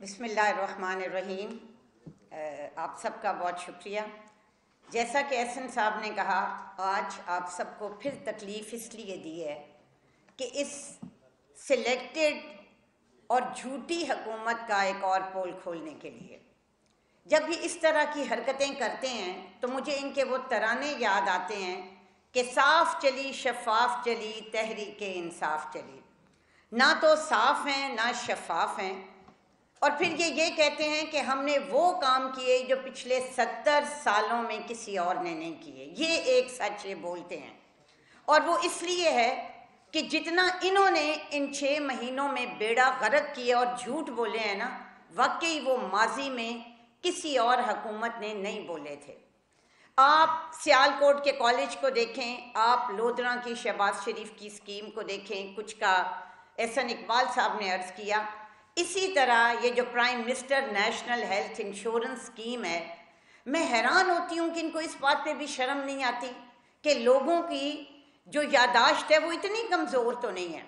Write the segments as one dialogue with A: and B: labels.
A: بسم اللہ الرحمن الرحیم۔ آپ سب کا بہت شکریہ۔ جیسا کہ احسن صاحب نے کہا، آج آپ سب کو پھر تکلیف اس لیے دی ہے کہ اس سلیکٹڈ اور جھوٹی حکومت کا ایک اور پول کھولنے کے لیے جب یہ اس طرح کی حرکتیں کرتے ہیں تو مجھے ان کے وہ ترانے یاد آتے ہیں کہ صاف چلی شفاف چلی تحریک انصاف چلی۔ نہ تو صاف ہیں نہ شفاف ہیں، اور پھر یہ کہتے ہیں کہ ہم نے وہ کام کیے جو پچھلے 70 سالوں میں کسی اور نے نہیں کیے۔ یہ ایک سچ یہ بولتے ہیں، اور وہ اس لیے ہے کہ جتنا انہوں نے ان 6 مہینوں میں بیڑا غرق کیے اور جھوٹ بولے ہیں نا، واقعی وہ ماضی میں کسی اور حکومت نے نہیں بولے تھے۔ آپ سیالکوٹ کے کالج کو دیکھیں، آپ لودھراں کی شہباز شریف کی اسکیم کو دیکھیں، کچھ کا احسن اقبال صاحب نے عرض کیا۔ اسی طرح یہ جو prime minister national health insurance scheme ہے، میں حیران ہوتی ہوں کہ ان کو اس بات پہ بھی شرم نہیں آتی کہ لوگوں کی جو یادداشت ہے وہ اتنی کمزور تو نہیں ہے۔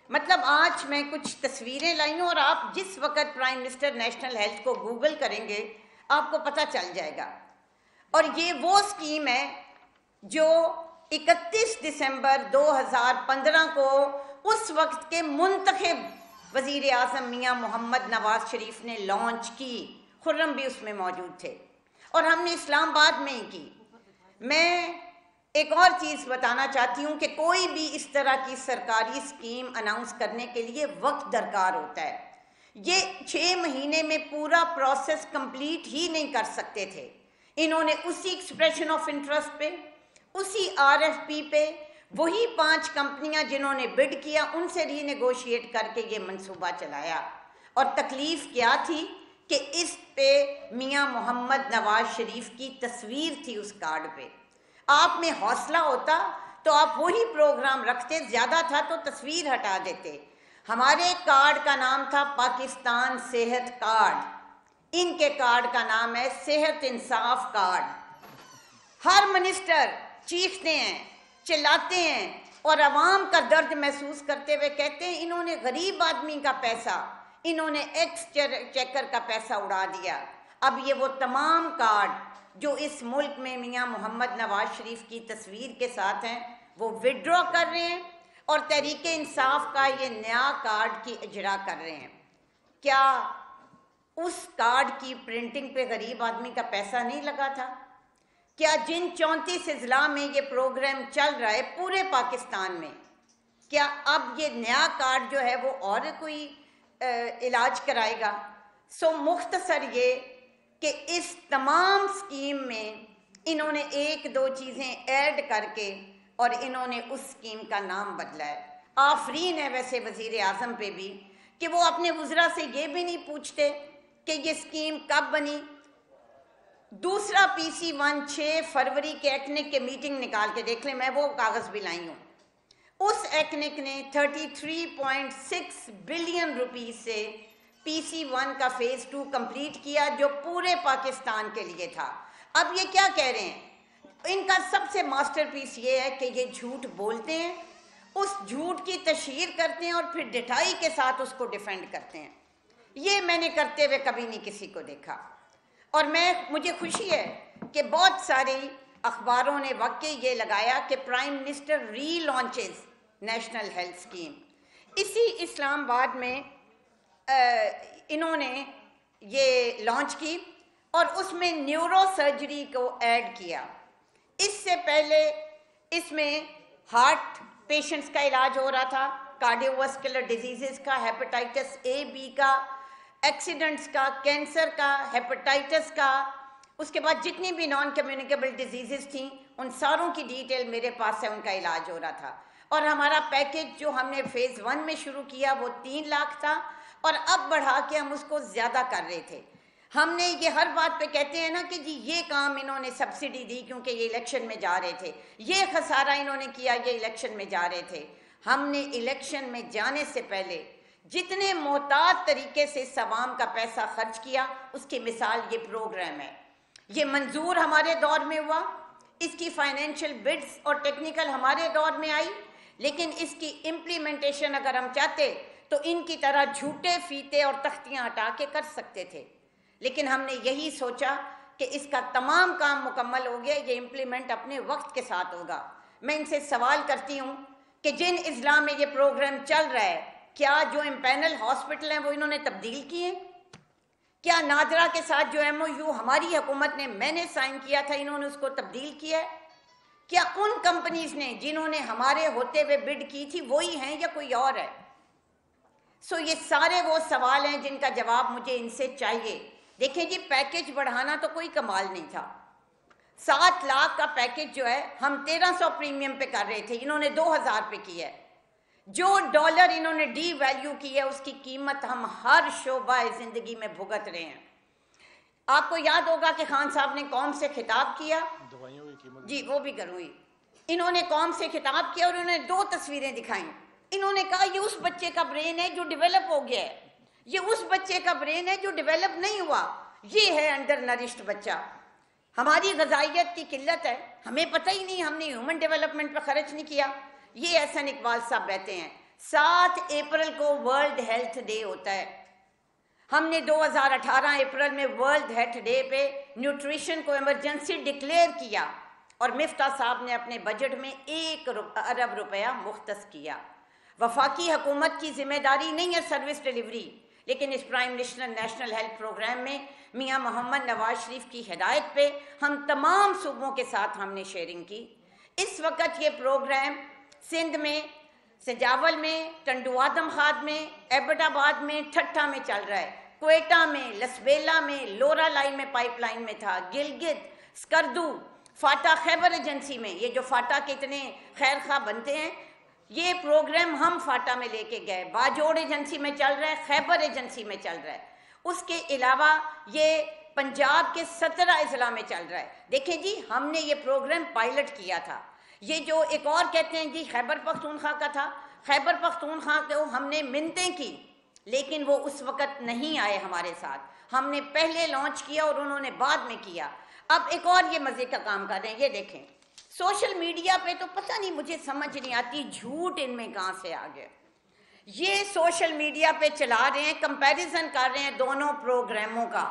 A: مطلب آج میں کچھ تصویریں لائی ہوں، اور آپ جس وقت پرائم منسٹر نیشنل ہیلتھ کو گوگل کریں گے آپ کو پتہ چل جائے گا۔ اور یہ وہ اسکیم ہے جو 31 دسمبر 2015 کو اس وقت کے منتخب وزیر اعظم میاں محمد نواز شریف نے لانچ کی۔ خرم بھی اس میں موجود تھے، اور ہم نے اسلام آباد میں ہی کی۔ میں ایک اور چیز بتانا چاہتی ہوں کہ کوئی بھی اس طرح کی سرکاری اسکیم اناؤنس کرنے کے لیے وقت درکار ہوتا ہے۔ یہ 6 مہینے میں پورا پروسیس کمپلیٹ ہی نہیں کر سکتے تھے۔ انہوں نے اسی ایکسپریشن آف انٹرسٹ پہ، اسی RFP پہ، وہی 5 کمپنیاں جنہوں نے بڈ کیا ان سے ری نیگوشیٹ کر کے یہ منصوبہ چلایا۔ اور تکلیف کیا تھی کہ اس پہ میاں محمد نواز شریف کی تصویر تھی اس کارڈ پہ۔ آپ میں حوصلہ ہوتا تو آپ وہی پروگرام رکھتے، زیادہ تھا تو تصویر ہٹا دیتے۔ ہمارے کارڈ کا نام تھا پاکستان صحت کارڈ، ان کے کارڈ کا نام ہے صحت انصاف کارڈ۔ ہر منسٹر چیختے ہیں، چلاتے ہیں، اور عوام کا درد محسوس کرتے ہوئے کہتے ہیں انہوں نے غریب آدمی کا پیسہ، انہوں نے ایکس چیکر کا پیسہ اڑا دیا۔ اب یہ وہ تمام کارڈ جو اس ملک میں میاں محمد نواز شریف کی تصویر کے ساتھ ہیں وہ وڈرا کر رہے ہیں، اور تحریک انصاف کا یہ نیا کارڈ کی اجرا کر رہے ہیں۔ کیا اس کارڈ کی پرنٹنگ پہ غریب آدمی کا پیسہ نہیں لگا تھا؟ کیا جن 34 اضلاع میں یہ پروگرام چل رہا ہے پورے پاکستان میں، کیا اب یہ نیا کارڈ جو ہے وہ اور کوئی علاج کرائے گا؟ مختصر یہ کہ اس تمام اسکیم میں انہوں نے 1-2 چیزیں ایڈ کر کے اور انہوں نے اس اسکیم کا نام بدلا ہے۔ آفرین ہے ویسے وزیر اعظم پہ بھی کہ وہ اپنے وزراء سے یہ بھی نہیں پوچھتے کہ یہ اسکیم کب بنی۔ دوسرا PC1 6 فروری کے ایکنک کے میٹنگ نکال کے دیکھ لیں، میں وہ کاغذ بھی لائی ہوں۔ اس ایکنک نے 33.6 بلین روپیز سے PC1 کا فیز 2 کمپلیٹ کیا جو پورے پاکستان کے لیے تھا۔ اب یہ کیا کہہ رہے ہیں؟ ان کا سب سے ماسٹر پیس یہ ہے کہ یہ جھوٹ بولتے ہیں، اس جھوٹ کی تشہیر کرتے ہیں، اور پھر ڈٹائی کے ساتھ اس کو ڈیفینڈ کرتے ہیں۔ یہ میں نے کرتے ہوئے کبھی نہیں کسی کو دیکھا، اور مجھے خوشی ہے کہ بہت ساری اخباروں نے واقعی یہ لگایا کہ پرائم منسٹر ری لانچز نیشنل ہیلتھ اسکیم۔ اسی اسلام آباد میں انہوں نے یہ لانچ کی، اور اس میں نیورو سرجری کو ایڈ کیا۔ اس سے پہلے اس میں ہارٹ پیشنٹس کا علاج ہو رہا تھا، کارڈیو واسکولر ڈیزیزز کا، ہیپاٹائٹس A B کا، ایکسیڈنٹس کا، کینسر کا، ہیپاٹائٹس کا، اس کے بعد جتنی بھی نان کمیونیکیبل ڈیزیزز تھیں ان ساروں کی ڈیٹیل میرے پاس ہے، ان کا علاج ہو رہا تھا۔ اور ہمارا پیکیج جو ہم نے فیز 1 میں شروع کیا وہ 3 لاکھ تھا، اور اب بڑھا کے ہم اس کو زیادہ کر رہے تھے۔ ہم نے یہ ہر بات پہ کہتے ہیں نا کہ جی یہ کام انہوں نے سبسڈی دی کیونکہ یہ الیکشن میں جا رہے تھے، یہ خسارہ انہوں نے کیا یہ الیکشن میں جا رہے تھے۔ ہم نے الیکشن میں جانے سے پہلے جتنے محتاط طریقے سے اس عوام کا پیسہ خرچ کیا اس کی مثال یہ پروگرام ہے۔ یہ منظور ہمارے دور میں ہوا، اس کی فائنینشیل بڈز اور ٹیکنیکل ہمارے دور میں آئی، لیکن اس کی امپلیمنٹیشن اگر ہم چاہتے تو ان کی طرح جھوٹے فیتے اور تختیاں ہٹا کے کر سکتے تھے، لیکن ہم نے یہی سوچا کہ اس کا تمام کام مکمل ہو گیا، یہ امپلیمنٹ اپنے وقت کے ساتھ ہوگا۔ میں ان سے سوال کرتی ہوں کہ جن اضلاع میں یہ پروگرام چل رہا ہے، کیا جو امپینل ہاسپٹل ہیں وہ انہوں نے تبدیل کیے؟ کیا نادرا کے ساتھ جو ایم او یو ہماری حکومت نے، میں نے سائن کیا تھا، انہوں نے اس کو تبدیل کیا ہے؟ کیا ان کمپنیز نے جنہوں نے ہمارے ہوتے ہوئے بڈ کی تھی وہی ہیں یا کوئی اور ہے؟ یہ سارے وہ سوال ہیں جن کا جواب مجھے ان سے چاہیے۔ دیکھیں جی، پیکج بڑھانا تو کوئی کمال نہیں تھا۔ 7 لاکھ کا پیکج جو ہے ہم 1300 پریمیم پہ کر رہے تھے، انہوں نے 2000 پہ کیا ہے۔ جو ڈالر انہوں نے ڈی ویلیو کی ہے اس کی قیمت ہم ہر شعبہ زندگی میں بھگت رہے ہیں۔ آپ کو یاد ہوگا کہ خان صاحب نے قوم سے خطاب کیا،
B: دوائیوں کی قیمت،
A: جی وہ بھی کروں گی، انہوں نے قوم سے خطاب کیا اور انہوں نے 2 تصویریں دکھائیں۔ انہوں نے کہا یہ اس بچے کا برین ہے جو ڈیولپ ہو گیا ہے، یہ اس بچے کا برین ہے جو ڈیولپ نہیں ہوا، یہ ہے انڈر نرشڈ بچہ۔ ہماری غذائیت کی قلت ہے، ہمیں پتہ ہی نہیں، ہم نے ہیومن ڈیولپمنٹ پہ خرچ نہیں کیا۔ یہ احسن اقبال صاحب کہتے ہیں 7 اپریل کو ورلڈ ہیلتھ ڈے ہوتا ہے، ہم نے 2018 اپریل میں ورلڈ ہیلتھ ڈے پہ نیوٹریشن کو ایمرجنسی ڈکلیئر کیا اور مفتاح صاحب نے اپنے بجٹ میں 1 ارب روپیہ مختص کیا۔ وفاقی حکومت کی ذمہ داری نہیں ہے سروس ڈیلیوری، لیکن اس prime minister national health programme میں میاں محمد نواز شریف کی ہدایت پہ ہم تمام صوبوں کے ساتھ ہم نے شیئرنگ کی۔ اس وقت یہ پروگرام سندھ میں، سجاول میں، ٹنڈو آدم خاد میں، ایبٹ آباد میں، ٹھٹھا میں چل رہا ہے، کوئٹہ میں، لسبیلا میں، لورا لائی میں پائپ لائن میں تھا، گلگت، سکردو، فاٹا خیبر ایجنسی میں، یہ جو فاٹا کے اتنے خیر خواہ بنتے ہیں، یہ پروگرام ہم فاٹا میں لے کے گئے، باجوڑ ایجنسی میں چل رہا ہے، خیبر ایجنسی میں چل رہا ہے۔ اس کے علاوہ یہ پنجاب کے 17 اضلاع میں چل رہا ہے۔ دیکھیں جی، ہم نے یہ پروگرام پائلٹ کیا تھا۔ یہ جو ایک اور کہتے ہیں جی خیبر پختونخوا کا تھا، خیبر پختونخوا کو ہم نے منتیں کی، لیکن وہ اس وقت نہیں آئے ہمارے ساتھ، ہم نے پہلے لانچ کیا اور انہوں نے بعد میں کیا۔ اب ایک اور یہ مزے کا کام کر رہے ہیں، یہ دیکھیں سوشل میڈیا پہ تو پتہ نہیں، مجھے سمجھ نہیں آتی جھوٹ ان میں کہاں سے آ گیا۔ یہ سوشل میڈیا پہ چلا رہے ہیں، کمپیریزن کر رہے ہیں دونوں پروگراموں کا۔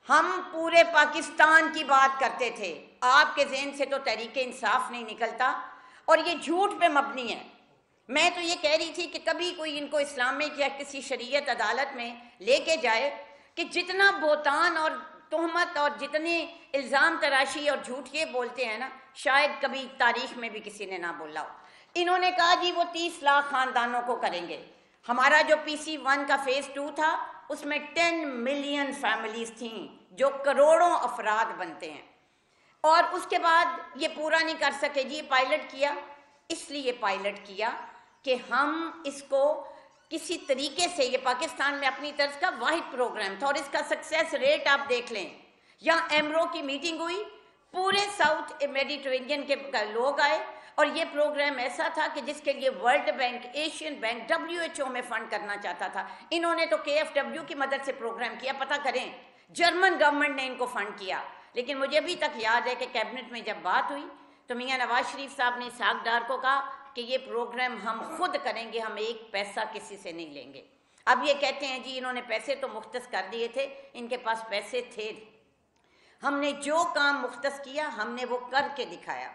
A: ہم پورے پاکستان کی بات کرتے تھے، آپ کے ذہن سے تو تحریک انصاف نہیں نکلتا، اور یہ جھوٹ پہ مبنی ہے۔ میں تو یہ کہہ رہی تھی کہ کبھی کوئی ان کو اسلامک یا کسی شریعت عدالت میں لے کے جائے کہ جتنا بہتان اور تہمت اور جتنے الزام تراشی اور جھوٹ یہ بولتے ہیں نا، شاید کبھی تاریخ میں بھی کسی نے نہ بولا ہو۔ انہوں نے کہا جی وہ 30 لاکھ خاندانوں کو کریں گے۔ ہمارا جو PC1 کا فیز 2 تھا اس میں 10 ملین فیملیز تھیں جو کروڑوں افراد بنتے ہیں، اور اس کے بعد یہ پورا نہیں کر سکے جی، پائلٹ کیا۔ اس لیے پائلٹ کیا کہ ہم اس کو کسی طریقے سے، یہ پاکستان میں اپنی طرف کا واحد پروگرام تھا، اور اس کا سکسیس ریٹ آپ دیکھ لیں۔ یہاں ایمرو کی میٹنگ ہوئی، پورے ساؤتھ میڈیٹرینین کے لوگ آئے، اور یہ پروگرام ایسا تھا کہ جس کے لیے world bank, Asian bank, WHO میں فنڈ کرنا چاہتا تھا، انہوں نے تو KFW کی مدد سے پروگرام کیا۔ پتہ کریں جرمن گورنمنٹ نے ان کو فنڈ کیا، لیکن مجھے ابھی تک یاد ہے کہ کیبنٹ میں جب بات ہوئی تو میاں نواز شریف صاحب نے اسحاق ڈار کو کہا کہ یہ پروگرام ہم خود کریں گے، ہم ایک پیسہ کسی سے نہیں لیں گے۔ اب یہ کہتے ہیں جی انہوں نے پیسے تو مختص کر دیے تھے، ان کے پاس پیسے تھے۔ ہم نے جو کام مختص کیا ہم نے وہ کر کے دکھایا۔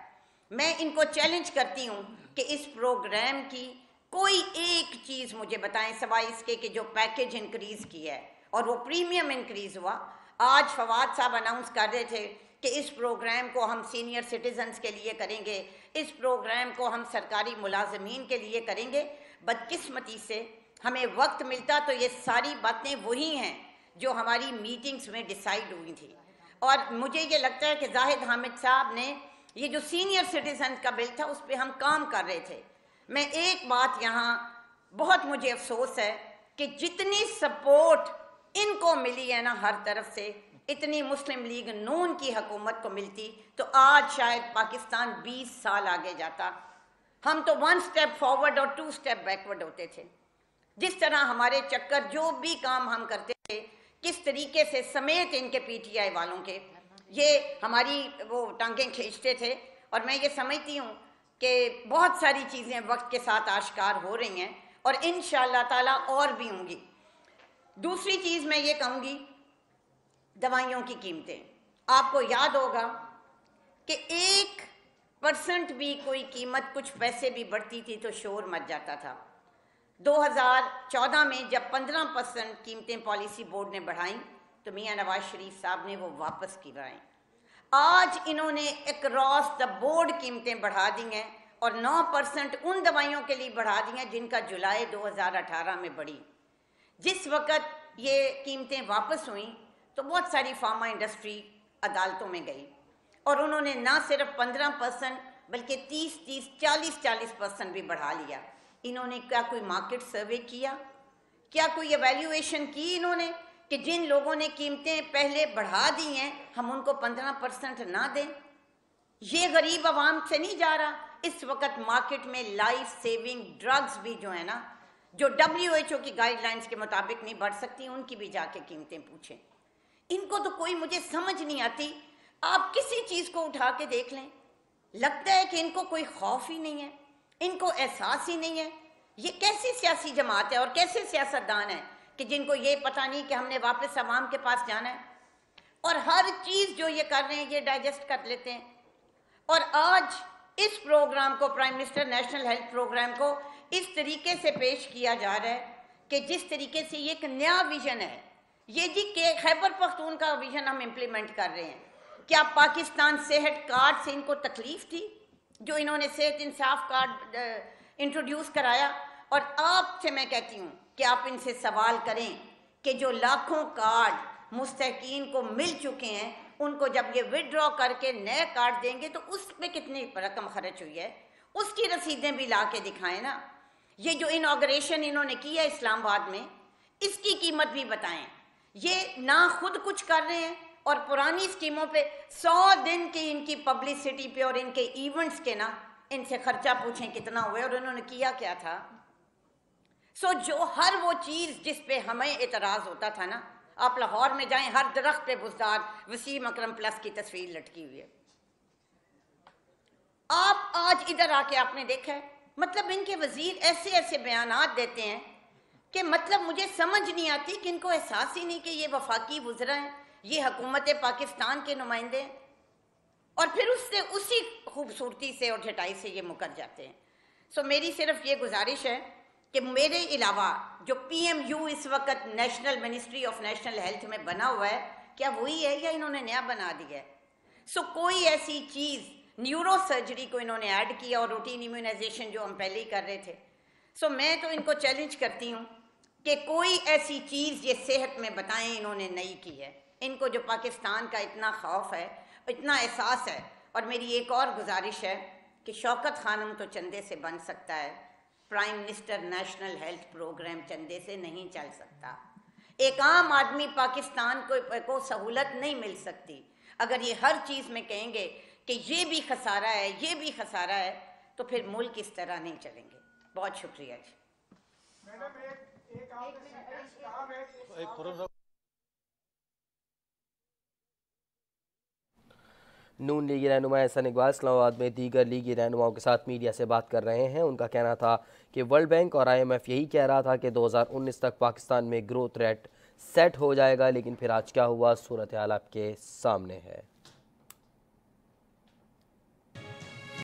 A: میں ان کو چیلنج کرتی ہوں کہ اس پروگرام کی کوئی ایک چیز مجھے بتائیں سوائے اس کے کہ جو پیکج انکریز کیا ہے اور وہ پریمیم انکریز ہوا۔ آج فواد صاحب اناؤنس کر رہے تھے کہ اس پروگرام کو ہم سینئر سٹیزنز کے لیے کریں گے، اس پروگرام کو ہم سرکاری ملازمین کے لیے کریں گے۔ بدقسمتی سے ہمیں وقت ملتا تو یہ ساری باتیں وہی ہیں جو ہماری میٹنگز میں ڈیسائیڈ ہوئی تھی، اور مجھے یہ لگتا ہے کہ زاہد حامد صاحب نے یہ جو سینئر سٹیزن کا بل تھا اس پہ ہم کام کر رہے تھے۔ میں ایک بات یہاں بہت مجھے افسوس ہے کہ جتنی سپورٹ ان کو ملی ہے نا ہر طرف سے، اتنی مسلم لیگ نون کی حکومت کو ملتی تو آج شاید پاکستان 20 سال آگے جاتا۔ ہم تو 1 سٹیپ فارورڈ اور 2 سٹیپ بیکورڈ ہوتے تھے۔ جس طرح ہمارے چکر جو بھی کام ہم کرتے تھے، کس طریقے سے سمیت ان کے PTI والوں کے یہ ہماری وہ ٹانگیں کھینچتے تھے، اور میں یہ سمجھتی ہوں کہ بہت ساری چیزیں وقت کے ساتھ آشکار ہو رہی ہیں، اور انشاءاللہ تعالیٰ اور بھی ہوں گی۔ دوسری چیز میں یہ کہوں گی، دوائیوں کی قیمتیں، آپ کو یاد ہوگا کہ 1% بھی کوئی قیمت کچھ پیسے بھی بڑھتی تھی تو شور مچ جاتا تھا۔ 2014 میں جب 15% قیمتیں پالیسی بورڈ نے بڑھائیں تو میاں نواز شریف صاحب نے وہ واپس کروائیں۔ آج انہوں نے اکراس دا بورڈ قیمتیں بڑھا دی ہیں اور 9% ان دوائیوں کے لیے بڑھا دی ہیں جن کا جولائی 2018 میں بڑھی۔ جس وقت یہ قیمتیں واپس ہوئیں تو بہت ساری فارما انڈسٹری عدالتوں میں گئی اور انہوں نے نہ صرف 15% بلکہ 30-40% بھی بڑھا لیا۔ انہوں نے کیا کوئی مارکیٹ سروے کیا؟ کیا کوئی ایویلیویشن کی انہوں نے کہ جن لوگوں نے قیمتیں پہلے بڑھا دی ہیں ہم ان کو 15% نہ دیں؟ یہ غریب عوام سے نہیں جا رہا۔ اس وقت مارکیٹ میں لائف سیونگ ڈرگز بھی جو ہے نا، جو WHO کی گائیڈ لائنز کے مطابق نہیں بڑھ سکتی، ان کی بھی جا کے قیمتیں پوچھیں۔ ان کو تو کوئی مجھے سمجھ نہیں آتی۔ آپ کسی چیز کو اٹھا کے دیکھ لیں، لگتا ہے کہ ان کو کوئی خوف ہی نہیں ہے، ان کو احساس ہی نہیں ہے۔ یہ کیسی سیاسی جماعت ہے اور کیسے سیاستدان ہیں کہ جن کو یہ پتہ نہیں کہ ہم نے واپس عوام کے پاس جانا ہے، اور ہر چیز جو یہ کر رہے ہیں یہ ڈائجسٹ کر لیتے ہیں۔ اور آج اس پروگرام کو، prime minister national health program کو اس طریقے سے پیش کیا جا رہا ہے کہ جس طریقے سے یہ ایک نیا ویژن ہے، یہ جی کہ خیبر پختون کا ویژن ہم امپلیمنٹ کر رہے ہیں۔ کیا پاکستان صحت کارڈ سے ان کو تکلیف تھی جو انہوں نے صحت انصاف کارڈ انٹروڈیوس کرایا؟ اور آپ سے میں کہتی ہوں کہ آپ ان سے سوال کریں کہ جو لاکھوں کارڈ مستحقین کو مل چکے ہیں، ان کو جب یہ وڈرا کر کے نئے کارڈ دیں گے تو اس میں کتنی رقم خرچ ہوئی ہے، اس کی رسیدیں بھی لا کے دکھائیں نا۔ یہ جو انوگریشن انہوں نے کیا اسلام آباد میں، اس کی قیمت بھی بتائیں۔ یہ نہ خود کچھ کر رہے ہیں اور پرانی اسکیموں پہ 100 دن کی ان کی پبلسٹی پہ اور ان کے ایونٹس کے نا، ان سے خرچہ پوچھیں کتنا ہوئے اور انہوں نے کیا کیا تھا۔ جو ہر وہ چیز جس پہ ہمیں اعتراض ہوتا تھا نا، آپ لاہور میں جائیں، ہر درخت پہ بزدار وسیم اکرم پلس کی تصویر لٹکی ہوئی ہے۔ آپ آج ادھر آ کے آپ نے دیکھا ہے، مطلب ان کے وزیر ایسے ایسے بیانات دیتے ہیں کہ مطلب مجھے سمجھ نہیں آتی کہ ان کو احساس ہی نہیں کہ یہ وفاقی وزراء ہیں، یہ حکومت پاکستان کے نمائندے ہیں، اور پھر اسی خوبصورتی سے اور جھٹائی سے یہ مکر جاتے ہیں۔ میری صرف یہ گزارش ہے کہ میرے علاوہ جو PMU اس وقت national ministry of national health میں بنا ہوا ہے، کیا وہی ہے یا انہوں نے نیا بنا دیا ہے؟ کوئی ایسی چیز، نیورو سرجری کو انہوں نے ایڈ کیا اور روٹین امیونائزیشن جو ہم پہلے ہی کر رہے تھے۔ میں تو ان کو چیلنج کرتی ہوں کہ کوئی ایسی چیز یہ صحت میں بتائیں انہوں نے نئی کی ہے۔ ان کو جو پاکستان کا اتنا خوف ہے، اتنا احساس ہے۔ اور میری ایک اور گزارش ہے کہ شوکت خانم تو چندے سے بن سکتا ہے، prime minister national health programme چندے سے نہیں چل سکتا۔ ایک عام آدمی پاکستان کو سہولت نہیں مل سکتی۔ اگر یہ ہر چیز میں کہیں گے کہ یہ بھی خسارہ ہے، یہ بھی خسارہ ہے، تو پھر ملک اس طرح نہیں چلیں گے۔ بہت شکریہ جی۔
B: نون لیگی رہنما احسن اقبال اسلام آباد میں دیگر لیگی رہنماؤں کے ساتھ میڈیا سے بات کر رہے ہیں۔ ان کا کہنا تھا کہ ورلڈ بینک اور IMF یہی کہہ رہا تھا کہ 2019 تک پاکستان میں گروتھ ریٹ سیٹ ہو جائے گا، لیکن پھر آج کیا ہوا، صورتحال آپ کے سامنے ہے۔